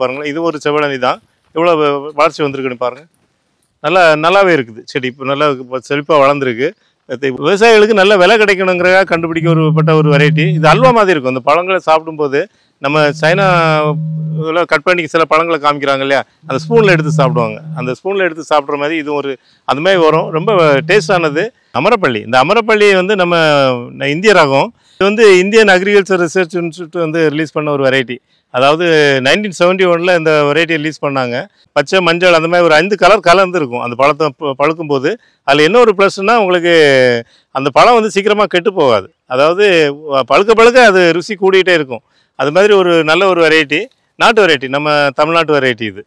பாருங்களேன், இது ஒரு செவ்வழனி தான். எவ்வளோ வளர்ச்சி வந்திருக்குன்னு பாருங்கள். நல்லாவே இருக்குது செடி. இப்போ நல்லா செழிப்பாக வளர்ந்துருக்கு. விவசாயிகளுக்கு நல்ல விலை கிடைக்கணுங்கிறதாக கண்டுபிடிக்கப்பட்ட ஒரு வெரைட்டி. இது அல்வா மாதிரி இருக்கும். அந்த பழங்களை சாப்பிடும்போது நம்ம சைனா கட் பண்ணி சில பழங்களை காமிக்கிறாங்க இல்லையா, அந்த ஸ்பூனில் எடுத்து சாப்பிடுவாங்க. அந்த ஸ்பூனில் எடுத்து சாப்பிட்ற மாதிரி இது ஒரு அது மாதிரி வரும். ரொம்ப டேஸ்டானது. அமரப்பள்ளி, இந்த அமரப்பள்ளி வந்து நம்ம இந்திய ரகம். இது வந்து இந்தியன் அக்ரிகல்ச்சர் ரிசர்ச் இன்ஸ்டியூட் வந்து ரிலீஸ் பண்ண ஒரு வெரைட்டி. அதாவது 1971 இந்த வெரைட்டி ரிலீஸ் பண்ணாங்க. பச்சை, மஞ்சள் அந்த மாதிரி ஒரு 5 கலர் கலந்துருக்கும் அந்த பழத்தை பழுக்கும்போது. அதில் என்ன ஒரு ப்ளஸ்னால் உங்களுக்கு அந்த பழம் வந்து சீக்கிரமாக கெட்டு போகாது. அதாவது பழுக்க அது ருசி கூடிகிட்டே இருக்கும். அது மாதிரி ஒரு நல்ல ஒரு வெரைட்டி, நாட்டு வெரைட்டி, நம்ம தமிழ்நாட்டு வெரைட்டி இது.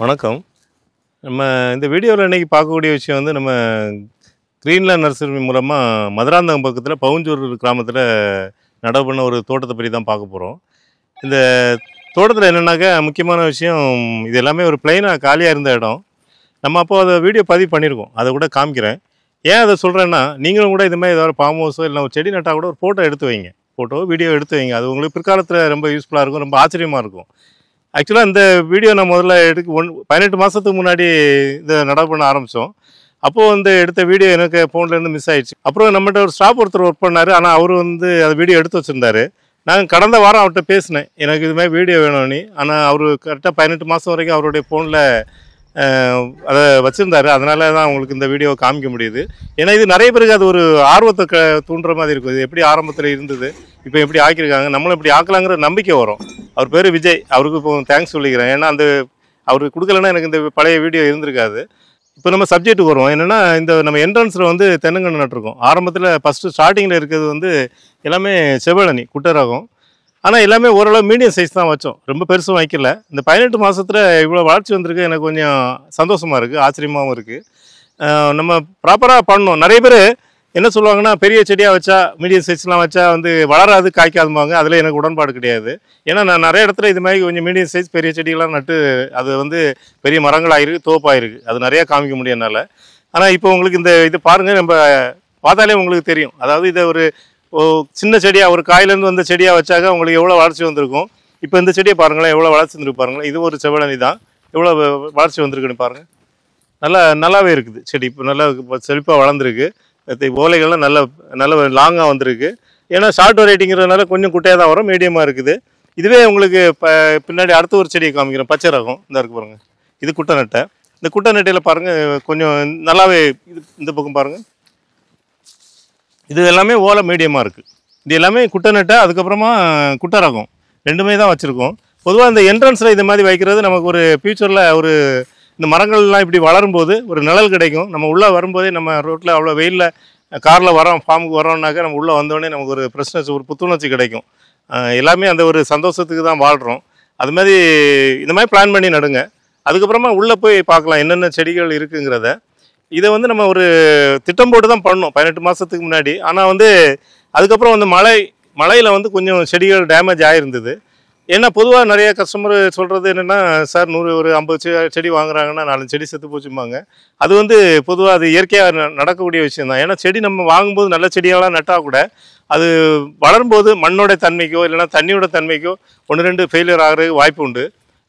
வணக்கம். நம்ம இந்த வீடியோவில் இன்றைக்கி பார்க்கக்கூடிய விஷயம் வந்து நம்ம கிரீன்லேண்ட் நர்சரி மூலமாக மதுராந்தகம் பக்கத்தில் பவுஞ்சூர் கிராமத்தில் நடவு பண்ண ஒரு தோட்டத்தை பற்றி தான் பார்க்க போகிறோம். இந்த தோட்டத்தில் என்னென்னாக்கா முக்கியமான விஷயம், இது எல்லாமே ஒரு பிளைனாக காலியாக இருந்த இடம். நம்ம அப்போ அதை வீடியோ பதிவு பண்ணியிருக்கோம், அதை கூட காமிக்கிறேன். ஏன் அதை சொல்கிறேன்னா, நீங்களும் கூட இது மாதிரி ஏதாவது ஃபார்ம் ஹவுஸோ இல்லை ஒரு செடி நட்டால் கூட ஒரு ஃபோட்டோ எடுத்து வைங்க, வீடியோ எடுத்து வைங்க. அது உங்களுக்கு பிற்காலத்தில் ரொம்ப யூஸ்ஃபுல்லாக இருக்கும், ரொம்ப ஆச்சரியமாக இருக்கும். ஆக்சுவலாக இந்த வீடியோ நான் முதல்ல 18 மாதத்துக்கு முன்னாடி இதை நடவு பண்ண ஆரம்பித்தோம். அப்போது வந்து எடுத்த வீடியோ எனக்கு ஃபோன்லேருந்து மிஸ் ஆகிடுச்சு. அப்புறம் நம்மகிட்ட ஒரு ஸ்டாஃப் ஒருத்தர் ஒர்க் பண்ணார். ஆனால் அவர் வந்து அதை வீடியோ எடுத்து வச்சுருந்தார். நான் கடந்த வாரம் அவர்கிட்ட பேசினேன், எனக்கு இது மாதிரி வீடியோ வேணும்னு. ஆனால் அவர் கரெக்டாக 18 மாதம் வரைக்கும் அவருடைய ஃபோனில் அதை வச்சுருந்தாரு. அதனால தான் உங்களுக்கு இந்த வீடியோவை காமிக்க முடியுது. ஏன்னா இது நிறைய பேருக்கு அது ஒரு ஆர்வத்தை தூண்டுற மாதிரி இருக்கும். இது எப்படி ஆரம்பத்தில் இருந்தது, இப்போ எப்படி ஆக்கியிருக்காங்க, நம்மளும் இப்படி ஆக்கலாங்கிற நம்பிக்கை வரும். அவர் பேர் விஜய், அவருக்கு இப்போ தேங்க்ஸ் சொல்லிக்கிறேன். ஏன்னா அவருக்கு கொடுக்கலன்னா எனக்கு இந்த பழைய வீடியோ இருந்திருக்காது. இப்போ நம்ம சப்ஜெக்ட்டுக்கு வருவோம். என்னென்னா, இந்த நம்ம என்ட்ரன்ஸில் வந்து தென்னங்கன்று நட்டுருக்கோம். ஆரம்பத்தில் ஃபஸ்ட்டு ஸ்டார்டிங்கில் இருக்கிறது வந்து எல்லாமே செவ்வழனி குட்டை ரகம். ஆனால் எல்லாமே ஓரளவு மீடியம் சைஸ் தான் வச்சோம், ரொம்ப பெருசும் வைக்கல. இந்த 18 மாதத்தில் இவ்வளோ வளர்ச்சி வந்திருக்கு, எனக்கு கொஞ்சம் சந்தோஷமாக இருக்குது, ஆச்சரியமாகவும் இருக்குது. நம்ம ப்ராப்பராக பண்ணணும். நிறைய பேர் என்ன சொல்லுவாங்கன்னா, பெரிய செடியாக வச்சா, மீடியம் சைஸ்லாம் வச்சா வந்து வளராது, காய்க்காதுமாங்க. அதில் எனக்கு உடன்பாடு கிடையாது. ஏன்னா நான் நிறைய இடத்துல இது மாதிரி கொஞ்சம் மீடியம் சைஸ் பெரிய செடிகள்லாம் நட்டு அது வந்து பெரிய மரங்களாகிருக்கு, தோப்பாயிருக்கு. அது நிறையா காமிக்க முடியும் என்னால். ஆனால் இப்போ உங்களுக்கு இது பாருங்கள், நம்ம பார்த்தாலே உங்களுக்கு தெரியும். அதாவது இதை ஒரு சின்ன செடியாக, ஒரு காயிலேருந்து வந்த செடியாக வச்சாக்க உங்களுக்கு எவ்வளோ வளர்ச்சி வந்திருக்கும். இப்போ இந்த செடியை பாருங்களேன், எவ்வளோ வளர்ச்சி வந்துருக்கு பாருங்களேன். இது ஒரு செவ்வழனி தான், எவ்வளோ வளர்ச்சி வந்திருக்குன்னு பாருங்கள். நல்லாவே இருக்குது செடி. இப்போ நல்லா செழிப்பாக வளர்ந்துருக்கு. ஓலைகள்லாம் நல்ல லாங்காக வந்திருக்கு. ஏன்னா ஷார்ட் வெரைட்டிங்கிறதுனால கொஞ்சம் குட்டையாக தான் வரும், மீடியமாக இருக்குது. இதுவே உங்களுக்கு பின்னாடி அடுத்த ஒரு செடியை காமிக்கிறேன், பச்சை ரகம். இந்த இருக்கு பாருங்கள், இது குட்டை நட்டை. இந்த குட்டை நட்டையில் பாருங்கள் கொஞ்சம் நல்லாவே இந்த பக்கம் பாருங்கள், இது எல்லாமே ஓலை மீடியமாக இருக்குது. இது எல்லாமே குட்டை நட்டை, அதுக்கப்புறமா குட்டை ரகம், ரெண்டுமே தான் வச்சுருக்கோம். பொதுவாக இந்த என்ட்ரன்ஸில் இது மாதிரி வைக்கிறது நமக்கு ஒரு ஃப்யூச்சரில் ஒரு இந்த மரங்கள்லாம் இப்படி வளரும்போது ஒரு நிழல் கிடைக்கும். நம்ம உள்ளே வரும்போதே, நம்ம ரோட்டில் அவ்வளோ வெயிலில் காரில் வரோம், ஃபார்முக்கு வரோம்னாக்கா நம்ம உள்ளே வந்தோடனே நமக்கு ஒரு ஃப்ரெஷ்னஸ், ஒரு புத்துணர்ச்சி கிடைக்கும். எல்லாமே அந்த ஒரு சந்தோஷத்துக்கு தான் வாழ்கிறோம். அது மாதிரி இந்த மாதிரி பிளான் பண்ணி நடுங்க. அதுக்கப்புறமா உள்ளே போய் பார்க்கலாம் என்னென்ன செடிகள் இருக்குங்கிறத. இதை வந்து நம்ம ஒரு திட்டம் போட்டு தான் பண்ணோம் 18 மாதத்துக்கு முன்னாடி. ஆனால் வந்து அதுக்கப்புறம் வந்து மழையில் வந்து கொஞ்சம் செடிகள் டேமேஜ் ஆகிருந்தது. ஏன்னா பொதுவாக நிறைய கஸ்டமர் சொல்கிறது என்னென்னா, சார் ஒரு 50 செடி வாங்குறாங்கன்னா 4 செடி செத்து போச்சும்பாங்க. அது வந்து பொதுவாக அது இயற்கையாக நடக்கக்கூடிய விஷயம் தான். ஏன்னா செடி நம்ம வாங்கும்போது நல்ல செடியெல்லாம் நட்டால் கூட அது வளரும்போது மண்ணோட தன்மைக்கோ இல்லைனா தண்ணியோட தன்மைக்கோ 1-2 ஃபெயிலியர் ஆகிறதுக்கு வாய்ப்பு உண்டு.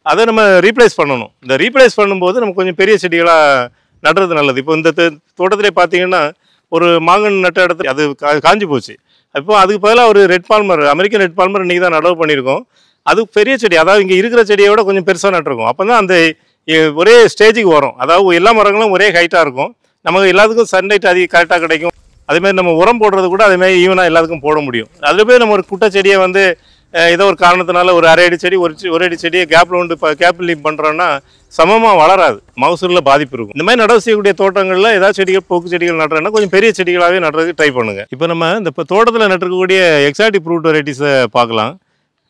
அதை நம்ம ரீப்ளேஸ் பண்ணணும். இந்த ரீப்ளேஸ் பண்ணும்போது நம்ம கொஞ்சம் பெரிய செடிகளாக நடுறது நல்லது. இப்போ இந்த தோட்டத்திலே பார்த்தீங்கன்னா, ஒரு மாங்கன்று நட்ட இடத்துல அது காஞ்சி போச்சு. இப்போ அதுக்கு பதிலாக ஒரு red palmer, American red palmer இன்றைக்கி தான் நடவு பண்ணியிருக்கோம். அது பெரிய செடி, அதாவது இங்கே இருக்கிற செடியை விட கொஞ்சம் பெருசாக நட்டுருக்கும். அப்போ தான் அந்த ஒரே ஸ்டேஜுக்கு வரும். அதாவது எல்லா மரங்களும் ஒரே ஹைட்டாக இருக்கும், நமக்கு எல்லாத்துக்கும் சன்லைட் கரெக்டாக கிடைக்கும். அதேமாதிரி நம்ம உரம் போடுறது கூட அதேமாதிரி ஈவனாக எல்லாத்துக்கும் போட முடியும். அதில் போய் நம்ம ஒரு குட்டை செடியை வந்து ஏதோ ஒரு காரணத்தினால ஒரு அரை அடி செடி ஒரு அடி செடியை கேப்பில் வந்து கேப்பில் லீப் பண்ணுறோன்னா சமமாக வளராது, மகசூலில் பாதிப்பு இருக்கும். இந்த மாதிரி நடவு செய்யக்கூடிய தோட்டங்களில் ஏதாவது செடிகள், போக்கு செடிகள் நடுறோன்னா கொஞ்சம் பெரிய செடிகளாகவே நடுறதுக்கு ட்ரை பண்ணுங்கள். இப்போ நம்ம இந்த தோட்டத்தில் நட்டுருக்கக்கூடிய எக்ஸாட்டிக் ஃப்ரூட் வெரைட்டிஸை பார்க்கலாம்.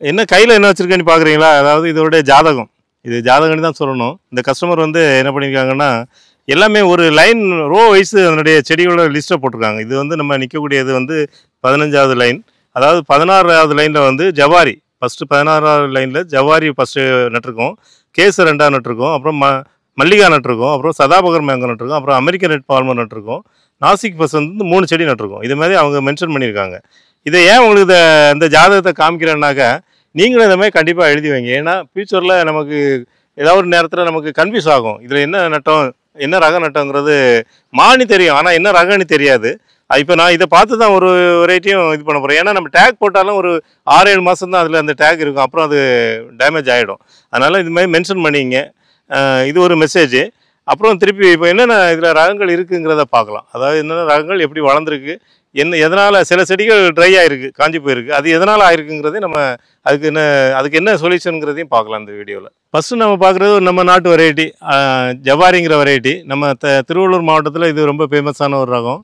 என்ன கையில் என்ன வச்சுருக்கேன்னு பார்க்குறீங்களா? அதாவது இதோடைய ஜாதகம், இது ஜாதகம்னு தான் சொல்லணும். இந்த கஸ்டமர் வந்து என்ன பண்ணியிருக்காங்கன்னா, எல்லாமே ஒரு லைன் ரோ வைஸு அதனுடைய செடிகளோட லிஸ்ட்டை போட்டிருக்காங்க. இது வந்து நம்ம நிற்கக்கூடியது வந்து 15வது லைன். அதாவது 16வது லைனில் வந்து ஜவாரி, ஃபஸ்ட்டு 16வது லைனில் ஜவாரி ஃபஸ்ட்டு நட்டிருக்கோம், கேசர் 2ஆவது நட்டிருக்கோம், அப்புறம் மல்லிகா நட்டிருக்கோம், அப்புறம் சதாபகர் மேங்கோ நட்டிருக்கோம், அப்புறம் அமெரிக்கன் ரெட் பால்மர் நட்டிருக்கோம், நாசிக் பசந்த் வந்து 3 செடி நட்டிருக்கோம். இது மாதிரி அவங்க மென்ஷன் பண்ணியிருக்காங்க. இதை ஏன் உங்களுக்கு இந்த ஜாதகத்தை காமிக்கிறேன்னாக்கா, நீங்களும் இந்த மாதிரி கண்டிப்பாக எழுதி வைங்க. ஏன்னா ஃப்யூச்சரில் நமக்கு ஏதாவது ஒரு நேரத்தில் நமக்கு கன்ஃபியூஸ் ஆகும். இதில் என்ன நட்டோம், என்ன ரகம் நட்டோங்கிறது மானி தெரியும், ஆனால் என்ன ரகம்னு தெரியாது. இப்போ நான் இதை பார்த்து தான் ஒரு வெரைட்டியும் இது பண்ண போகிறேன். ஏன்னா நம்ம டேக் போட்டாலும் ஒரு 6-7 மாதம் தான் அதில் அந்த டேக் இருக்கும், அப்புறம் அது டேமேஜ் ஆகிடும். அதனால் இது மாதிரி மென்ஷன் பண்ணிங்க. இது ஒரு மெசேஜ். அப்புறம் திருப்பி இப்போ என்னென்ன இதில் ரகங்கள் இருக்குங்கிறத பார்க்கலாம். அதாவது என்னென்ன ரகங்கள் எப்படி வளர்ந்துருக்கு, எதனால் சில செடிகள் ட்ரை ஆகிருக்கு, காஞ்சி போயிருக்கு, அது எதனால் ஆயிருக்குங்கிறதே நம்ம அதுக்கு என்ன சொல்யூஷனுங்கிறதையும் பார்க்கலாம் இந்த வீடியோவில். ஃபஸ்ட்டு நம்ம பார்க்குறது நம்ம நாட்டு வெரைட்டி ஜவாரிங்கிற வெரைட்டி. நம்ம திருவள்ளூர் மாவட்டத்தில் இது ரொம்ப ஃபேமஸான ஒரு ரகம்.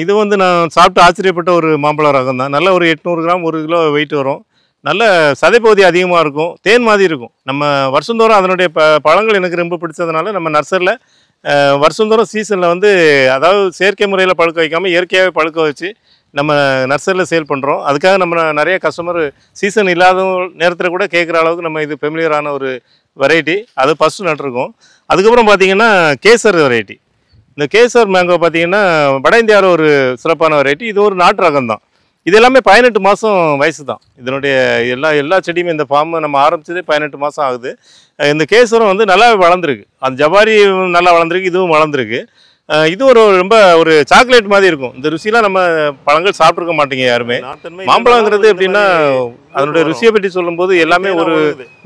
இது வந்து நான் சாப்பிட்டு ஆச்சரியப்பட்ட ஒரு மாம்பழ ரகம் தான். நல்ல ஒரு 800 கிராம் 1 கிலோ வெயிட் வரும். நல்ல சதைப்பகுதி அதிகமாக இருக்கும், தேன் மாதிரி இருக்கும். நம்ம வருஷந்தோறும் அதனுடைய பழங்கள் எனக்கு ரொம்ப பிடிச்சதுனால நம்ம நர்சரியில் வருஷந்தோறும் சீசனில் வந்து அதாவது செயற்கை முறையில் பழுக்க வைக்காமல் இயற்கையாகவே பழுக்க வச்சு நம்ம நர்சரியில் சேல் பண்ணுறோம். அதுக்காக நம்ம நிறைய கஸ்டமர் சீசன் இல்லாத நேரத்தில் கூட கேட்குற அளவுக்கு நம்ம இது ஃபெமிலியரான ஒரு வெரைட்டி. அது ஃபஸ்ட்டு நட்டிருக்கோம். அதுக்கப்புறம் பார்த்திங்கன்னா கேசர் வெரைட்டி. இந்த கேசர் மேங்கோ பார்த்திங்கன்னா வட இந்தியாவில் ஒரு சிறப்பான வெரைட்டி. இது ஒரு நாட்டு ரகம் தான். இது எல்லாமே 18 மாதம் வயசு தான். இதனுடைய எல்லா செடியுமே இந்த ஃபார்ம் நம்ம ஆரம்பித்ததே 18 மாதம் ஆகுது. இந்த கேசரம் வந்து நல்லாவே வளர்ந்துருக்கு. அந்த ஜவாரி நல்லா வளர்ந்துருக்கு, இதுவும் வளர்ந்துருக்கு. இது ரொம்ப ஒரு சாக்லேட் மாதிரி இருக்கும். இந்த ருசியெலாம் நம்ம பழங்கள் சாப்பிட்ருக்க மாட்டீங்க யாருமே. மாம்பழங்கிறது எப்படின்னா அதனுடைய ருசியை பற்றி சொல்லும்போது எல்லாமே ஒரு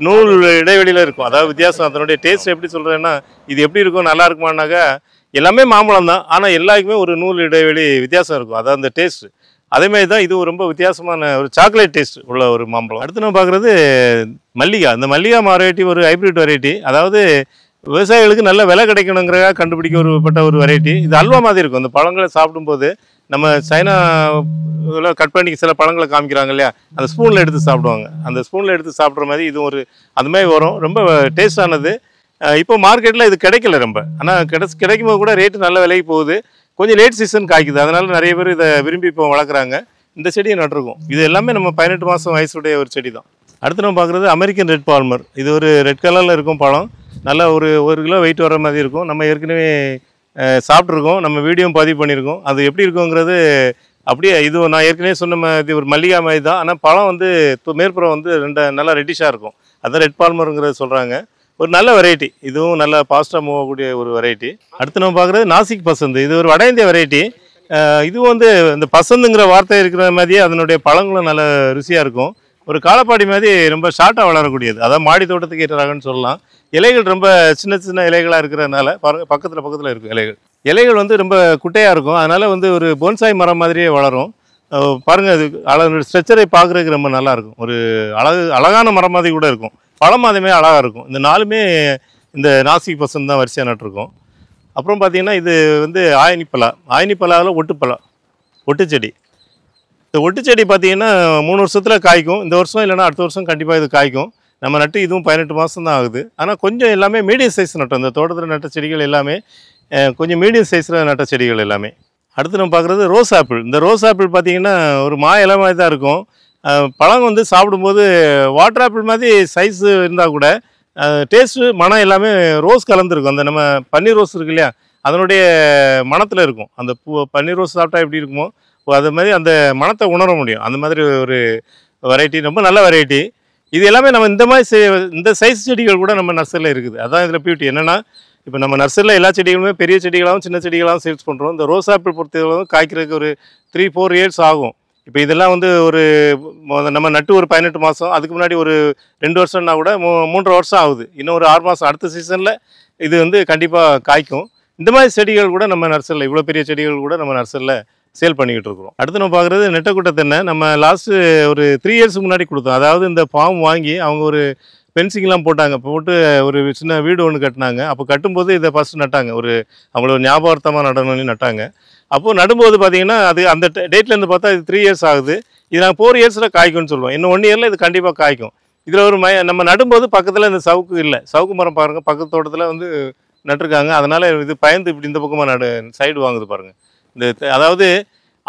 நூல் இடைவெளியில் இருக்கும். அதாவது வித்தியாசம். அதனுடைய டேஸ்ட் எப்படி சொல்கிறேன்னா இது எப்படி இருக்கும், நல்லா இருக்குமானாக்கா எல்லாமே மாம்பழம் தான், ஆனால் எல்லாருக்குமே ஒரு நூல் இடைவெளி வித்தியாசம் இருக்கும். அதாவது அந்த டேஸ்ட்டு அதேமாதிரி தான். இது ரொம்ப வித்தியாசமான ஒரு சாக்லேட் டேஸ்ட் உள்ள ஒரு மாம்பழம். அடுத்து நம்ம பார்க்குறது மல்லிகா. இந்த மல்லிகா வெரைட்டி ஒரு ஹைப்ரிட் வெரைட்டி. அதாவது விவசாயிகளுக்கு நல்ல விலை கிடைக்கணுங்கிறதாக கண்டுபிடிக்கப்பட்ட ஒரு வெரைட்டி. இது அல்வா மாதிரி இருக்கும். இந்த பழங்களை சாப்பிடும்போது நம்ம சைனாவில் கட் பண்ணி சில பழங்களை காமிக்கிறாங்க இல்லையா, அந்த ஸ்பூனில் எடுத்து சாப்பிடுவாங்க. அந்த ஸ்பூனில் எடுத்து சாப்பிட்ற மாதிரி இது அது மாதிரி வரும். ரொம்ப டேஸ்டானது. இப்போ மார்க்கெட்டில் இது கிடைக்கல ரொம்ப, ஆனால் கிடைக்கும் போது கூட ரேட்டு நல்ல விலைக்கு போகுது. கொஞ்சம் லேட் சீசன் காய்க்குது, அதனால் நிறைய பேர் இதை விரும்பி இப்போ வளர்க்குறாங்க. இந்த செடியை நட்டிருக்கோம். இது எல்லாமே நம்ம 18 மாதம் வயசுடைய ஒரு செடி தான். அடுத்து நம்ம பார்க்குறது அமெரிக்கன் ரெட் பால்மர். இது ஒரு ரெட் கலரில் இருக்கும் பழம். நல்லா ஒரு 1 கிலோ வெயிட் வர மாதிரி இருக்கும். நம்ம ஏற்கனவே சாப்பிட்ருக்கோம், நம்ம வீடியோவும் பதிவு பண்ணியிருக்கோம். அது எப்படி இருக்குங்கிறது அப்படியே இது நான் ஏற்கனவே சொன்ன மாதிரி ஒரு மல்லிகா மாதிரி தான். ஆனால் பழம் வந்து மேற்புறம் வந்து நல்லா ரெட்டிஷாக இருக்கும். அதான் ரெட் பால்மருங்கிறது சொல்கிறாங்க. ஒரு நல்ல வெரைட்டி. இதுவும் நல்ல பாஸ்ட்டாக மூவ் ஆகக்கூடிய ஒரு வெரைட்டி. அடுத்து நம்ம பார்க்குறது நாசிக் பசந்த். இது ஒரு வட இந்திய வெரைட்டி. இதுவும் வந்து இந்த பசந்துங்கிற வார்த்தை இருக்கிற மாதிரியே அதனுடைய பழங்களும் நல்ல ருசியாக இருக்கும். ஒரு காலப்பாடி மாதிரி ரொம்ப ஷார்ட்டாக வளரக்கூடியது. அதாவது மாடி தோட்டத்துக்கு ஏற்றாங்கன்னு சொல்லலாம். இலைகள் ரொம்ப சின்ன சின்ன இலைகளாக இருக்கிறதுனால பாருங்கள், பக்கத்தில் இருக்கும் இலைகள் வந்து ரொம்ப குட்டையாக இருக்கும். அதனால் வந்து ஒரு போன்சாய் மரம் மாதிரியே வளரும். பாருங்கள், அது ஸ்ட்ரக்சரை பார்க்குறதுக்கு ரொம்ப நல்லாயிருக்கும். ஒரு அழகான மரம் மாதிரி கூட இருக்கும். பழம் அதேமாதிரி அழகாக இருக்கும். இந்த 4மே இந்த நாசிக் பசந்த் தான் வரிசையாக நட்டிருக்கோம். அப்புறம் பார்த்திங்கன்னா இது வந்து ஆயினிப்பலாவில் ஒட்டு செடி. இந்த ஒட்டு செடி பார்த்திங்கன்னா 3 வருஷத்தில் காய்க்கும். இந்த வருஷம் இல்லைனா அடுத்த வருஷம் கண்டிப்பாக இது காய்க்கும். நம்ம நட்டு இதுவும் 18 மாதம் தான் ஆகுது. ஆனால் கொஞ்சம் எல்லாமே மீடியம் சைஸ் நட்டோம். இந்த தோட்டத்தில் நட்ட செடிகள் எல்லாமே கொஞ்சம் மீடியம் சைஸில் நட்ட செடிகள் எல்லாமே. அடுத்து நம்ம பார்க்குறது ரோஸ் ஆப்பிள். இந்த ரோஸ் ஆப்பிள் பார்த்திங்கன்னா ஒரு இலை மாதிரி தான் இருக்கும். பழம் வந்து சாப்பிடும்போது வாட்டர் ஆப்பிள் மாதிரி சைஸு இருந்தால் கூட டேஸ்ட்டு மனம் எல்லாமே ரோஸ் கலந்துருக்கும். அந்த நம்ம பன்னீர் ரோஸ் இருக்கு இல்லையா, அதனுடைய மணத்தில் இருக்கும். அந்த பன்னீர் ரோஸ் சாப்பிட்டா எப்படி இருக்குமோ அது மாதிரி அந்த மணத்தை உணர முடியும். அந்த மாதிரி ஒரு வெரைட்டி, ரொம்ப நல்ல வெரைட்டி. இது எல்லாமே நம்ம இந்த சைஸ் செடிகள் கூட நம்ம நர்சரியில் இருக்குது. அதான் இதில் பியூட்டி என்னென்னா, இப்போ நம்ம நர்சரியில் எல்லா செடிகளுமே பெரிய செடிகளாகவும் சின்ன செடிகளாகவும் சேல்ஸ் பண்ணுறோம். இந்த ரோஸ் ஆப்பிள் பொறுத்தளவு காய்க்கிறதுக்கு ஒரு 3-4 இயர்ஸ் ஆகும். இப்போ இதெல்லாம் வந்து நம்ம நட்டு ஒரு 18 மாதம், அதுக்கு முன்னாடி ஒரு 2 வருஷம்னா கூட 3.5 வருஷம் ஆகுது. இன்னும் ஒரு 6 மாதம் அடுத்த சீசனில் இது வந்து கண்டிப்பாக காய்க்கும். இந்த மாதிரி செடிகள் கூட நம்ம நர்சரியில், இவ்வளோ பெரிய செடிகள் கூட நம்ம நர்சரியில் சேல் பண்ணிக்கிட்டு இருக்கிறோம். அடுத்து நம்ம பார்க்குறது நெட்டக்குட்டை தென்னை. நம்ம லாஸ்ட்டு ஒரு 3 இயர்ஸ் முன்னாடி கொடுத்தோம். அதாவது இந்த ஃபார்ம் வாங்கி அவங்க ஒரு ஃபென்சிங்லாம் போட்டு ஒரு சின்ன வீடு ஒன்று கட்டினாங்க. அப்போ கட்டும்போது இதை ஃபஸ்ட்டு நட்டாங்க. அவங்களோட ஞாபகார்த்தமாக நடணும்னு நட்டாங்க. அப்போது நடும்போது பார்த்திங்கன்னா அது அந்த டேட்லேருந்து பார்த்தா இது 3 இயர்ஸ் ஆகுது. இது நாங்கள் 4 இயர்ஸில் காய்க்கும்னு சொல்லுவோம். இன்னும் 1 இயரில் இது கண்டிப்பாக காய்க்கும். இதில் நம்ம நடும்போது பக்கத்தில் இந்த சவுக்கு மரம் பாருங்கள், பக்கத்து தோட்டத்தில் வந்து நட்டுருக்காங்க. அதனால் இது பயந்து இப்படி இந்த பக்கமாக சைடு வாங்குது பாருங்கள். அதாவது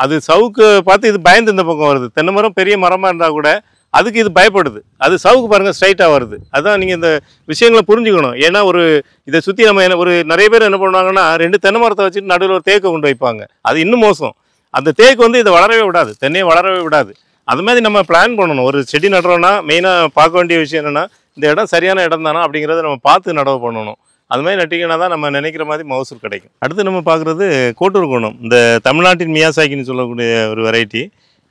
அது சவுக்கு பார்த்து இது பயந்து இந்த பக்கம் வருது. தென்னை மரம் பெரிய மரமாக இருந்தால் கூட அதுக்கு இது பயப்படுது. அது சவுக்கு பாருங்கள் ஸ்ட்ரைட்டாக வருது. அதுதான் நீங்கள் இந்த விஷயங்களை புரிஞ்சுக்கணும். ஏன்னா இதை சுற்றி நம்ம ஒரு நிறைய பேர் என்ன பண்ணுவாங்கன்னா 2 தென்னை மரத்தை வச்சுட்டு நடுவில் ஒரு தேக்கை கொண்டு வைப்பாங்க. அது இன்னும் மோசம். அந்த தேக்கு வந்து இதை வளரவே விடாது, தென்னையை வளரவே விடாது. அது மாதிரி நம்ம பிளான் பண்ணணும். ஒரு செடி நடுறோன்னா மெயினாக பார்க்க வேண்டிய விஷயம் என்னென்னா இந்த இடம் சரியான இடம் தானா அப்படிங்கிறத நம்ம பார்த்து நடவு பண்ணணும். அது மாதிரி நட்டிங்கன்னா தான் நம்ம நினைக்கிற மாதிரி மகசூல் கிடைக்கும். அடுத்து நம்ம பார்க்குறது கோட்டூர் கோணம். இந்த தமிழ்நாட்டின் மியாசாக்கின்னு சொல்லக்கூடிய ஒரு வெரைட்டி.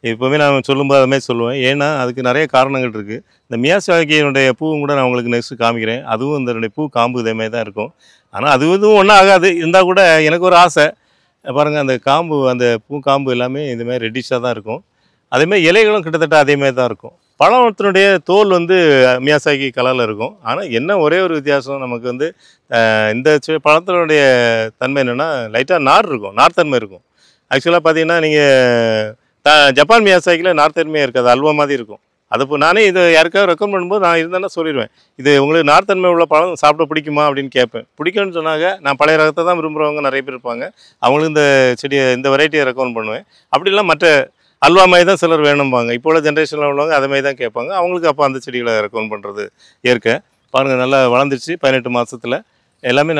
எப்போவுமே நான் சொல்லும்போது அது மாதிரி சொல்லுவேன். ஏன்னா அதுக்கு நிறைய காரணங்கள் இருக்குது. இந்த மியாசாக்கியினுடைய பூவும் கூட நான் உங்களுக்கு நெக்ஸ்ட்டு காமிக்கிறேன். அதுவும் இந்த பூ காம்பு இதே மாதிரி தான் இருக்கும். ஆனால் அது இதுவும் ஒன்றும் ஆகாது. இருந்தால் கூட எனக்கு ஒரு ஆசை. பாருங்கள் அந்த காம்பு, அந்த பூ காம்பு எல்லாமே இதுமாதிரி ரெட்டிஷாக தான் இருக்கும். அதேமாதிரி இலைகளும் கிட்டத்தட்ட அதேமாதிரி தான் இருக்கும். பழத்தினுடைய தோல் வந்து மியாசாக்கி கலரில் இருக்கும். ஆனால் என்ன ஒரே ஒரு வித்தியாசம் நமக்கு வந்து இந்த பழத்தினுடைய தன்மை என்னென்னா லைட்டாக நார் இருக்கும், நார்த்தன்மை இருக்கும். ஆக்சுவலாக பார்த்தீங்கன்னா நீங்கள் ஜப்பான் மியாசாக்கியில் நார்த்தன்மையாக இருக்காது, அல்வா மாதிரி இருக்கும். அது இப்போ நானே இதை யாருக்காவது ரெக்கமெண்ட் பண்ணும்போது நான் இருந்தேன்னா சொல்லிடுவேன், இது உங்களுக்கு நார்த்தன்மை உள்ள பழம் சாப்பிட பிடிக்குமா அப்படின்னு கேட்பேன். பிடிக்கும்னு சொன்னாங்க. நான் பழைய ரகத்தை தான் விரும்புகிறவங்க நிறைய பேர் இருப்பாங்க. அவங்களுக்கு இந்த செடியை, இந்த வெரைட்டியை ரெக்கமெண்ட் பண்ணுவேன். அப்படிலாம் மற்ற அல்வா மாதிரி தான் சிலர் வேணும்பாங்க. இப்போ உள்ள ஜென்ரேஷனில் உள்ளவங்க அதை மாதிரி தான் கேட்பாங்க. அவங்களுக்கு அப்போ அந்த செடிகளை ரெக்கமெண்ட் பண்ணுறது ஏற்க. பாருங்கள் நல்லா வளர்ந்துருச்சு 18 மாதத்தில். எல்லாமே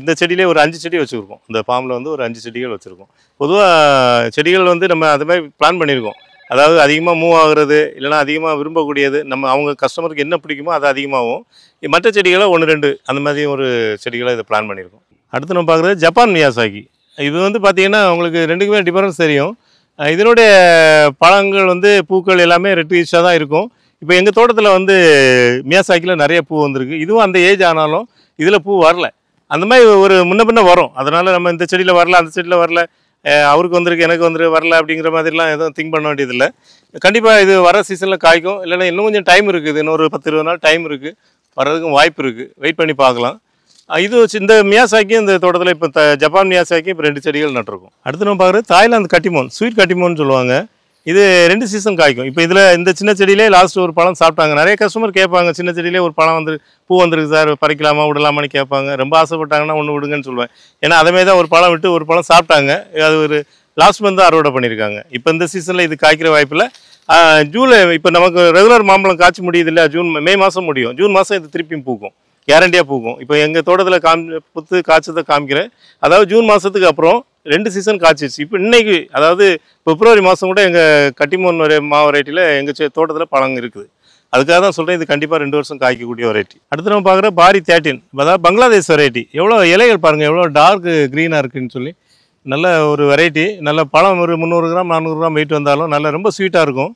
இந்த செடியிலே ஒரு 5 செடி வச்சுருக்கோம். இந்த ஃபார்மில் வந்து ஒரு 5 செடிகள் வச்சுருக்கோம். பொதுவாக செடிகள் வந்து நம்ம அது மாதிரி பிளான் பண்ணியிருக்கோம். அதாவது அதிகமாக மூவ் ஆகுறது, இல்லைனா அதிகமாக விரும்பக்கூடியது, நம்ம அவங்க கஸ்டமருக்கு என்ன பிடிக்குமோ அது அதிகமாகவும், மற்ற செடிகளை 1, 2 அந்த மாதிரி ஒரு செடிகளை இதை பிளான் பண்ணியிருக்கோம். அடுத்து நம்ம பார்க்குறது ஜப்பான் மியாசாக்கி. இது வந்து பார்த்திங்கன்னா உங்களுக்கு 2க்குமே டிஃபரன்ஸ் தெரியும். இதனுடைய பழங்கள் வந்து பூக்கள் எல்லாமே ரெட்டிஷாக தான் இருக்கும். இப்போ எங்கள் தோட்டத்தில் வந்து மியாசாக்கியில் நிறைய பூ வந்திருக்கு. இதுவும் அந்த ஏஜ் ஆனாலும் இதில் பூ வரல. அந்த மாதிரி ஒரு முன்ன பின்ன வரும். அதனால் நம்ம இந்த செடியில் வரல, அந்த செடியில் வரல, அவருக்கு வந்திருக்கு எனக்கு வரல அப்படிங்கிற மாதிரிலாம் எதுவும் திங்க் பண்ண வேண்டியதில்லை. கண்டிப்பாக இது வர சீசனில் காய்க்கும். இல்லைன்னா இன்னும் கொஞ்சம் டைம் இருக்குது, இன்னொரு 10-20 நாள் டைம் இருக்குது, வர்றதுக்கும் வாய்ப்பு இருக்குது. வெயிட் பண்ணி பார்க்கலாம். இது இந்த மியாசாக்கி இந்த தோட்டத்தில் இப்போ ஜப்பான் மியாசாக்கி இப்போ 2 செடிகள் நட்டிருக்கும். அடுத்து நம்ம பார்க்குறது தாய்லாந்து கட்டிமோன், ஸ்வீட் கட்டிமோன்னு சொல்லுவாங்க. இது 2 சீசன் காய்க்கும். இப்போ இதில் இந்த சின்ன செடியிலே லாஸ்ட் ஒரு பழம் சாப்பிட்டாங்க. நிறைய கஸ்டமர் கேட்பாங்க, சின்ன செடியிலே ஒரு பழம் பூ வந்திருக்கு சார், பறிக்கலாமா விடலாமான்னு கேட்பாங்க. ரொம்ப ஆசைப்பட்டாங்கன்னா ஒன்று விடுங்கன்னு சொல்லுவேன். ஏன்னா அதேமாதிரி தான் ஒரு பழம் விட்டு ஒரு பழம் சாப்பிட்டாங்க. அது ஒரு லாஸ்ட் மந்த் தான் அறுவடை பண்ணியிருக்காங்க. இப்போ இந்த சீசனில் இது காய்க்கிற வாய்ப்பில் ஜூலை இப்போ நமக்கு ரெகுலர் மாம்பழம் காய்ச்சி முடியுது இல்லை, மே மாதம் முடியும். ஜூன் மாதம் இது திருப்பியும் பூக்கும், கேரண்டியாக பூக்கும். இப்போ எங்கள் தோட்டத்தில் புத்து காய்ச்சதை காமிக்கிறேன். அதாவது ஜூன் மாதத்துக்கு அப்புறம் 2 சீசன் காய்ச்சிச்சு. இப்போ இன்றைக்கி அதாவது பிப்ரவரி மாதம் கூட எங்கள் கட்டிமோன் வெரைட்டியில் எங்கள் தோட்டத்தில் பழம் இருக்குது. அதுக்காக தான் சொல்கிறேன், இது கண்டிப்பாக 2 வருஷம் காய்க்கக்கூடிய வெரைட்டி. அடுத்து நம்ம பார்க்குற பாரி 13, அதாவது பங்களாதேஷ் வெரைட்டி. எவ்வளோ இலைகள் பாருங்கள், எவ்வளோ டார்க் க்ரீனாக இருக்குதுன்னு சொல்லி. நல்ல ஒரு வெரைட்டி. நல்ல பழம் ஒரு 300 கிராம் 400 கிராம் வெயிட் வந்தாலும் நல்ல ரொம்ப ஸ்வீட்டாக இருக்கும்.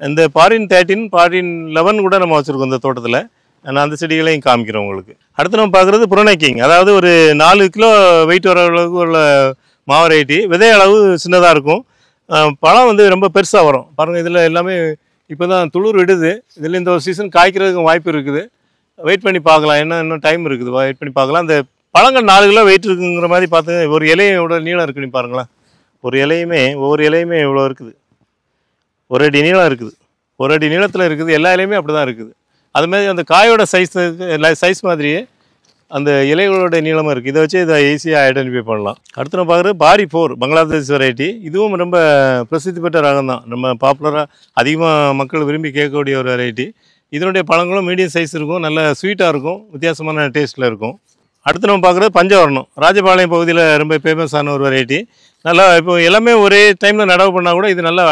இந்த பாரின் 13, பாரின் 11 கூட நம்ம வச்சுருக்கோம் இந்த தோட்டத்தில். நான் அந்த செடிகளையும் காமிக்கிறேன் உங்களுக்கு. அடுத்து நம்ம பார்க்குறது புரணைக்கிங். அதாவது ஒரு 4 கிலோ வெயிட் வர அளவுக்கு உள்ள வெரைட்டி. விதை அளவு சின்னதாக இருக்கும். பழம் வந்து ரொம்ப பெருசாக வரும். பாருங்கள் இதில் எல்லாமே இப்போ தான் துளிர் விடுது. இதில் இந்த ஒரு சீசன் காய்க்கிறதுக்கு வாய்ப்பு இருக்குது. வெயிட் பண்ணி பார்க்கலாம், இன்னும் டைம் இருக்குது, வெயிட் பண்ணி பார்க்கலாம். அந்த பழங்கள் 4 கிலோ வெயிட் இருக்குங்கிற மாதிரி பார்த்து ஒரு இலையோட நீளம் இருக்குன்னு பாருங்களேன். ஒவ்வொரு இலையுமே இவ்வளோ இருக்குது. 1 அடி நீளம் இருக்குது, 1 அடி நீளத்தில் இருக்குது. எல்லா இலையுமே அப்படி தான் இருக்குது. அதுமாதிரி அந்த காயோட சைஸ் மாதிரியே அந்த இலைகளோட நீளமாக இருக்குது. இதை வச்சு இதை ஈஸியாக ஐடென்டிஃபை பண்ணலாம். அடுத்து நம்ம பார்க்குறது பாரி 4, பங்களாதேஷ் வெரைட்டி. இதுவும் ரொம்ப பிரசித்தி பெற்ற ரகம் தான். நம்ம பாப்புலராக அதிகமாக மக்கள் விரும்பி கேட்கக்கூடிய ஒரு வெரைட்டி. இதனுடைய பழங்களும் மீடியம் சைஸ் இருக்கும், நல்ல ஸ்வீட்டாக இருக்கும், வித்தியாசமான டேஸ்ட்டில் இருக்கும். அடுத்து நம்ம பார்க்குறது பஞ்சவர்ணம், ராஜபாளையம் பகுதியில் ரொம்ப ஃபேமஸான ஒரு வெரைட்டி. நல்லா இப்போ எல்லாமே ஒரே டைமில் நடவு பண்ணால் கூட இது நல்லா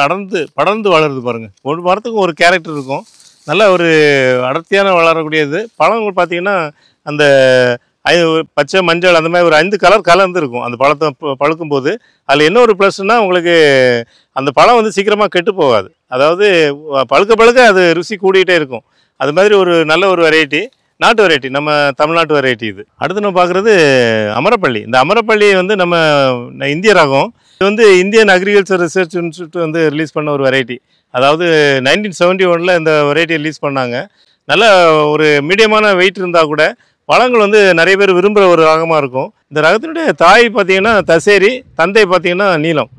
படர்ந்து வளருது பாருங்கள். ஒரு மரத்துக்கும் ஒரு கேரக்டர் இருக்கும், நல்ல ஒரு அடர்த்தியான வளரக்கூடியது. பழங்கள் பார்த்திங்கன்னா அந்த பச்சை மஞ்சள் அந்த மாதிரி ஒரு 5 கலர் கலந்து இருக்கும் அந்த பழத்தை பழுக்கும்போது. அதில் என்ன ஒரு ப்ளஸ்னால் உங்களுக்கு அந்த பழம் வந்து சீக்கிரமாக கெட்டு போகாது. அதாவது பழுக்க அது ருசி கூடிகிட்டே இருக்கும். அது மாதிரி ஒரு நல்ல ஒரு வெரைட்டி, நாட்டு வெரைட்டி, நம்ம தமிழ்நாட்டு வெரைட்டி இது. அடுத்து நம்ம பார்க்குறது அமரப்பள்ளி. இந்த அமரப்பள்ளி வந்து நம்ம இந்திய ரகம். இது வந்து இந்தியன் அக்ரிகல்ச்சர் ரிசர்ச் இன்ஸ்டியூட் வந்து ரிலீஸ் பண்ண ஒரு வெரைட்டி. அதாவது 1971 இந்த வெரைட்டி ரிலீஸ் பண்ணாங்க. நல்ல ஒரு மீடியமான வெயிட் இருந்தால் கூட பழங்கள் வந்து நிறைய பேர் விரும்புகிற ஒரு ரகமாக இருக்கும். இந்த ரகத்தினுடைய தாய் பார்த்திங்கன்னா தசேரி, தந்தை பார்த்திங்கன்னா நீலம்.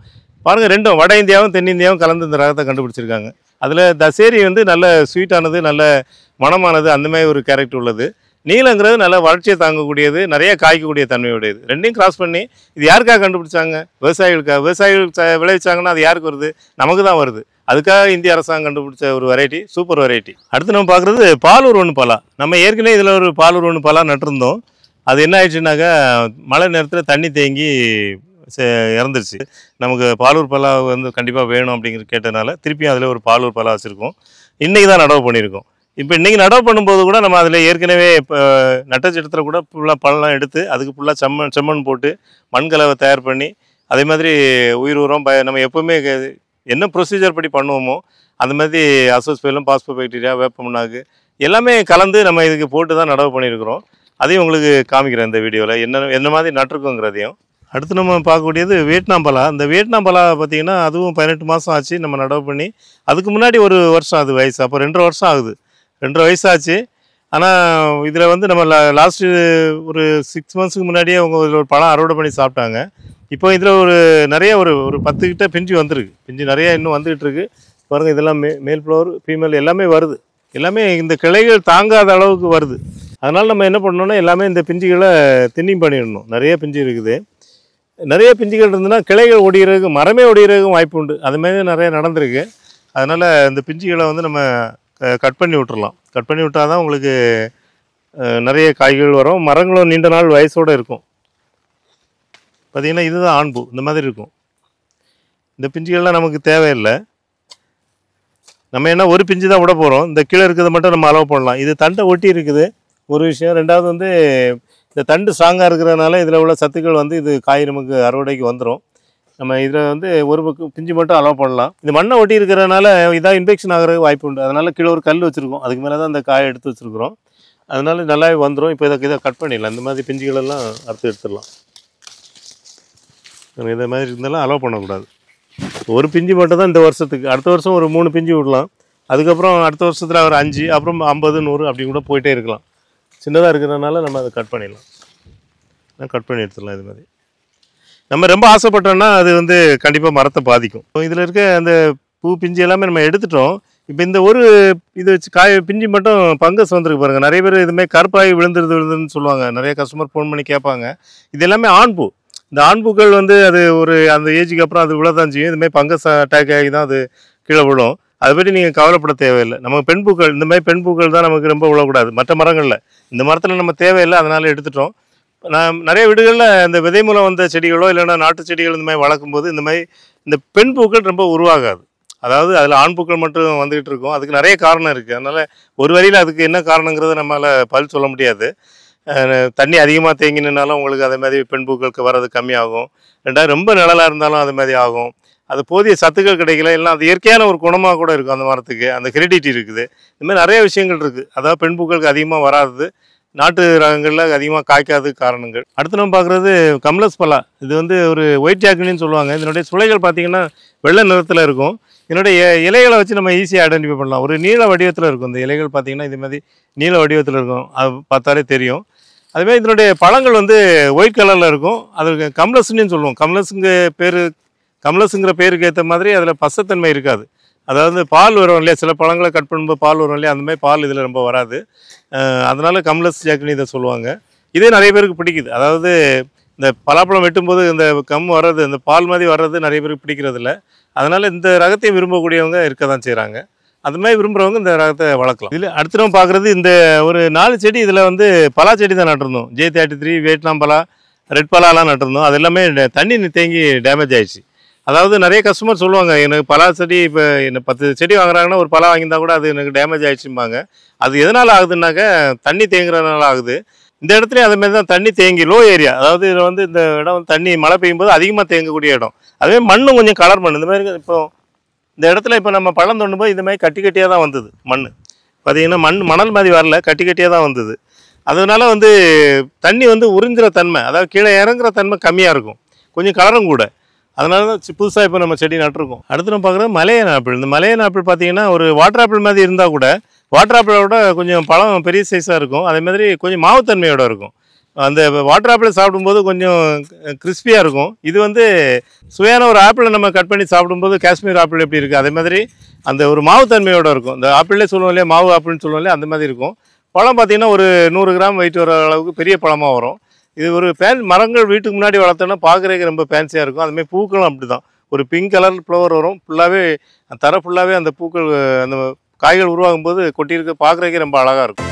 பாருங்கள், ரெண்டும் வட இந்தியாவும் தென்னிந்தியாவும் கலந்து இந்த ரகத்தை கண்டுபிடிச்சிருக்காங்க. அதில் தசேரி வந்து நல்ல ஸ்வீட்டானது, நல்ல மனமானது, அந்த மாதிரி ஒரு கேரக்டர் உள்ளது. நீலங்கிறது நல்ல வளர்ச்சியை தாங்கக்கூடியது, நிறைய காய்க்கக்கூடிய தன்மையுடையது. ரெண்டையும் கிராஸ் பண்ணி இது யாருக்காக கண்டுபிடிச்சாங்க? விவசாயிகள் விளைவிச்சாங்கன்னா அது யாருக்கு வருது? நமக்கு தான் வருது. அதுக்காக இந்திய அரசாங்கம் கண்டுபிடிச்ச ஒரு வெரைட்டி, சூப்பர் வெரைட்டி. அடுத்து நம்ம பார்க்குறது பாலூர் ஒன்று பலா. நம்ம ஏற்கனவே இதில் ஒரு பாலூர் ஒன்று பலா நட்டிருந்தோம். அது என்ன ஆயிடுச்சுனாக்கா மழை நேரத்தில் தண்ணி தேங்கி இறந்துருச்சு. நமக்கு பாலூர் பலா வந்து கண்டிப்பாக வேணும் அப்படிங்கிற கேட்டதுனால திருப்பியும் அதில் ஒரு பாலூர் பலா வச்சுருக்கோம். இன்றைக்கி தான் நடவு பண்ணியிருக்கோம். இப்போ இன்றைக்கி நடவு பண்ணும்போது கூட நம்ம அதில் ஏற்கனவே இப்போ நட்டச்சட்டத்தில் கூட ஃபுல்லாக பழம்லாம் எடுத்து அதுக்கு ஃபுல்லாக செம்மண் போட்டு மண் கலவை தயார் பண்ணி அதே மாதிரி உயிர் உரம் நம்ம எப்போவுமே என்ன ப்ரொசீஜர் படி பண்ணுவோமோ அந்த மாதிரி அசோஸ்பைலம், பாஸ்போபாக்டீரியா, வேப்ப முன்னாக்கு எல்லாமே கலந்து நம்ம இதுக்கு போட்டு தான் நடவு பண்ணியிருக்கிறோம். அதையும் உங்களுக்கு காமிக்கிறேன் இந்த வீடியோவில் என்ன மாதிரி நட்டிருக்கோங்கிறதையும். அடுத்து நம்ம பார்க்கக்கூடியது வியட்நாம் பலா. இந்த வியட்நாம் பலா பார்த்திங்கன்னா அதுவும் 18 மாதம் ஆச்சு நம்ம நடவு பண்ணி. அதுக்கு முன்னாடி ஒரு வருஷம் அது வயசு, அப்போ 2.5 வருஷம் ஆகுது. 2.5 வயசு ஆச்சு. ஆனால் இதில் வந்து நம்ம லாஸ்ட்டு ஒரு 6 மந்த்ஸுக்கு முன்னாடியே அவங்க இதில் ஒரு பழம் அறுவடை பண்ணி சாப்பிட்டாங்க. இப்போ இதில் நிறைய ஒரு 10 கிட்ட பிஞ்சு வந்திருக்கு. பிஞ்சு நிறைய இன்னும் வந்துக்கிட்டு இருக்குது பாருங்கள். இதெல்லாம் மேல் ஃப்ளவர், ஃபீமேல் எல்லாமே வருது. எல்லாமே இந்த கிளைகள் தாங்காத அளவுக்கு வருது. அதனால் நம்ம என்ன பண்ணணும்னா எல்லாமே இந்த பிஞ்சுகளை தின்னிங் பண்ணிடணும். நிறைய பிஞ்சு இருக்குது. நிறைய பிஞ்சுகள் இருந்ததுன்னா கிளைகள் ஒடிகிறதுக்கு, மரமே ஒடிகிறதுக்கும் வாய்ப்பு உண்டு. அதுமாதிரி நிறைய நடந்திருக்கு. அதனால் இந்த பிஞ்சுகளை வந்து நம்ம கட் பண்ணி விட்டுறலாம். கட் பண்ணி விட்டால் தான் உங்களுக்கு நிறைய காய்கள் வரும். மரங்களும் நீண்ட நாள் வயசோடு இருக்கும். பார்த்திங்கன்னா இதுதான் ஆண்பூ, இந்த மாதிரி இருக்கும். இந்த பிஞ்சுகள்லாம் நமக்கு தேவையில்லை. நம்ம என்ன ஒரு பிஞ்சு தான் விட போகிறோம். இந்த கீழே இருக்கிறத மட்டும் நம்ம அலோவ் பண்ணலாம். இது தண்டை ஒட்டி இருக்குது ஒரு விஷயம். ரெண்டாவது வந்து இந்த தண்டு ஸ்ட்ராங்காக இருக்கிறதுனால இதில் உள்ள சத்துக்கள் வந்து இது காய் நமக்கு அறுவடைக்கு வந்துடும். நம்ம இதில் வந்து ஒரு பக்கம் பிஞ்சு மட்டும் அலோவ் பண்ணலாம். இந்த மண்ணை ஒட்டி இருக்கிறதுனால இதாக இன்ஃபெக்ஷன் ஆகிறதுக்கு வாய்ப்பு உண்டு. அதனால் கீழே ஒரு கல் வச்சுருக்கோம். அதுக்கு மேலே தான் இந்த காயை எடுத்து வச்சுருக்குறோம். அதனால நல்லாவே வந்துடும். இப்போ இதை கட் பண்ணிடலாம். இந்த மாதிரி பிஞ்சுகளெல்லாம் அறுத்து எடுத்துடலாம். இதை மாதிரி இருந்தாலும் அலோவ் பண்ணக்கூடாது. ஒரு பிஞ்சு மட்டும் தான் இந்த வருஷத்துக்கு. அடுத்த வருஷம் ஒரு 3 பிஞ்சு விடலாம். அதுக்கப்புறம் அடுத்த வருஷத்தில் ஒரு 5, அப்புறம் 50, 100 அப்படி கூட போயிட்டே இருக்கலாம். சின்னதாக இருக்கிறதுனால நம்ம அதை கட் பண்ணிடலாம். கட் பண்ணி எடுத்துடலாம். இது மாதிரி நம்ம ரொம்ப ஆசைப்பட்டோம்னா அது வந்து கண்டிப்பாக மரத்தை பாதிக்கும். இதில் இருக்க அந்த பூ பிஞ்சு எல்லாமே நம்ம எடுத்துட்டோம். இப்போ இந்த ஒரு இது வச்சு பிஞ்சு மட்டும் பங்கஸ் வந்துருக்கு பாருங்கள். நிறைய பேர் இதுமாதிரி கருப்பாகி விழுந்துருதுன்னு சொல்லுவாங்க. நிறைய கஸ்டமர் ஃபோன் பண்ணி கேட்பாங்க. இது எல்லாமே ஆண் பூ. இந்த ஆண்பூக்கள் வந்து அது அந்த ஏஜுக்கு அப்புறம் அது விழதான் செய்யும். இதுமாதிரி பங்கஸ் அட்டாக் ஆகி தான் அது கீழே விழும். அதை பற்றி நீங்கள் கவலைப்பட தேவையில்லை. நமக்கு பெண் பூக்கள், இந்த மாதிரி பெண் பூக்கள் தான் நமக்கு ரொம்ப விழக்கூடாது. மற்ற மரங்களில் இந்த மரத்தில் நம்ம தேவையில்லை, அதனால் எடுத்துட்டோம். நான் நிறைய வீடுகளில் இந்த விதை மூலம் வந்த செடிகளோ இல்லைன்னா நாட்டு செடிகள் இந்த மாதிரி வளர்க்கும்போது இந்த பெண் பூக்கள் ரொம்ப உருவாகாது. அதாவது அதில் ஆண் பூக்கள் மட்டும் வந்துக்கிட்டு இருக்கும். அதுக்கு நிறைய காரணம் இருக்குது. அதனால் ஒரு வரியில் அதுக்கு என்ன காரணங்கிறத நம்மளால் பதில் சொல்ல முடியாது. தண்ணி அதிகமாக தேங்கினாலும் உங்களுக்கு அதே மாதிரி பெண் பூக்களுக்கு வர்றது கம்மியாகும். ரெண்டாவது ரொம்ப நிழலாக இருந்தாலும் அது மாதிரி ஆகும். அது போதிய சத்துக்கள் கிடைக்கல. எல்லாம் அது இயற்கையான ஒரு குணமாக கூட இருக்கும். அந்த மரத்துக்கு அந்த ஹெரிடிட்டி இருக்குது. இந்த மாதிரி நிறைய விஷயங்கள் இருக்குது. அதாவது பெண் பூக்களுக்கு அதிகமாக வராது, நாட்டு ரகங்களில் அதிகமாக காய்க்காததுக்கு காரணங்கள். அடுத்து நம்ம பார்க்குறது கம்லஸ் பலா. இது வந்து ஒரு ஒயிட் ஜாக்னின்னு சொல்லுவாங்க. இதனுடைய சுளைகள் பார்த்திங்கன்னா வெள்ளை நிறத்தில் இருக்கும். இதனுடைய இலைகளை வச்சு நம்ம ஈஸியாக ஐடென்டிஃபை பண்ணலாம். ஒரு நீள வடிவத்தில் இருக்கும். இந்த இலைகள் பார்த்திங்கன்னா இது மாதிரி நீள வடிவத்தில் இருக்கும். அது பார்த்தாலே தெரியும். அதுமாதிரி இதனுடைய பழங்கள் வந்து ஒயிட் கலரில் இருக்கும். அதுக்கு கம்லஸ்ன்னு சொல்லுவோம். கம்லஸுங்கிற பேருக்கு ஏற்ற மாதிரி அதில் பசத்தன்மை இருக்காது. அதாவது பால் வரும் இல்லையா, சில பழங்களை கட் பண்ணும்போது பால் வரும் இல்லையா, அந்த மாதிரி பால் இதில் ரொம்ப வராது. அதனால் கம்லஸ் ஜாக்னி இதை சொல்லுவாங்க. இதே நிறைய பேருக்கு பிடிக்குது. அதாவது இந்த பலாப்பழம் வெட்டும்போது இந்த வர்றது, இந்த பால் மாதிரி வர்றது நிறைய பேருக்கு பிடிக்கிறதில்ல. அதனால் இந்த ரகத்தையும் விரும்பக்கூடியவங்க இருக்க தான் செய்கிறாங்க. அது மாதிரி விரும்புகிறவங்க இந்த ரகத்தை வளர்க்கலாம். இதில் அடுத்து நம்ம பார்க்குறது இந்த ஒரு 4 செடி. இதில் வந்து பலா செடி தான் நட்டிருந்தோம். J33, வியட்நாம் பலா, ரெட் பலாலாம் நட்டிருந்தோம். அது எல்லாமே தண்ணி தேங்கி டேமேஜ் ஆகிடுச்சு. அதாவது நிறைய கஸ்டமர் சொல்லுவாங்க, எனக்கு பலா செடி இப்போ என்ன 10 செடி வாங்குறாங்கன்னா ஒரு பலா வாங்கியிருந்தா கூட அது எனக்கு டேமேஜ் ஆகிடுச்சும்பாங்க. அது எதனால் ஆகுதுன்னாக்க தண்ணி தேங்குறதுனால ஆகுது. இந்த இடத்துலையும் அதுமாதிரி தான் தண்ணி தேங்கி லோ ஏரியா. அதாவது இதில் வந்து இந்த இடம் வந்து தண்ணி மழை பெய்யும் போது அதிகமாக தேங்கக்கூடிய இடம். அதுவே மண்ணும் கொஞ்சம் கலர் மண். இந்த மாதிரி இப்போ இந்த இடத்துல இப்போ நம்ம பழம் தோண்டும்போது இந்த மாதிரி கட்டி கட்டியாக தான் வந்தது மண். பார்த்திங்கன்னா மணல் மாதிரி வரல, கட்டி கட்டியாக தான் வந்தது. அதனால வந்து தண்ணி வந்து உறிஞ்சுற தன்மை, அதாவது கீழே இறங்குற தன்மை கம்மியாக இருக்கும். கொஞ்சம் கலரும் கூட. அதனால தான் புதுசாக இப்போ நம்ம செடி நட்டுருக்கோம். அடுத்து நம்ம பார்க்குறது மலையன் ஆப்பிள். இந்த மலையன் ஆப்பிள் பார்த்திங்கன்னா ஒரு வாட்டர் ஆப்பிள் மாதிரி இருந்தால் கூட வாட்டர் ஆப்பிளோட கொஞ்சம் பழம் பெரிய சைஸாக இருக்கும். அதே மாதிரி கொஞ்சம் மாவுத்தன்மையோடு இருக்கும். அந்த வாட்டர் ஆப்பிள் சாப்பிடும்போது கொஞ்சம் கிறிஸ்பியாக இருக்கும். இது வந்து சுவையான ஒரு ஆப்பிளை நம்ம கட் பண்ணி சாப்பிடும்போது காஷ்மீர் ஆப்பிள் எப்படி இருக்குது அதே மாதிரி அந்த ஒரு மாவுத்தன்மையோடு இருக்கும். இந்த ஆப்பிளே சொல்லுவோம் இல்லையா, மாவு ஆப்பிள்னு சொல்லுவோம் இல்லையா, அந்த மாதிரி இருக்கும். பழம் பார்த்திங்கன்னா ஒரு 100 கிராம் வெயிட் வர அளவுக்கு பெரிய பழமாக வரும். இது ஒரு மரங்கள் வீட்டுக்கு முன்னாடி வளர்த்தோன்னா பார்க்குறதுக்கு ரொம்ப ஃபேன்சியாக இருக்கும். அதுமாதிரி பூக்களும் அப்படி தான். ஒரு பிங்க் கலர் ஃப்ளவர் வரும். ஃபுல்லாகவே தரை ஃபுல்லாகவே அந்த பூக்கள் அந்த காய்கள் உருவாகும்போது கொட்டியிருக்க பார்க்குறதுக்கே ரொம்ப அழகாக இருக்கும்.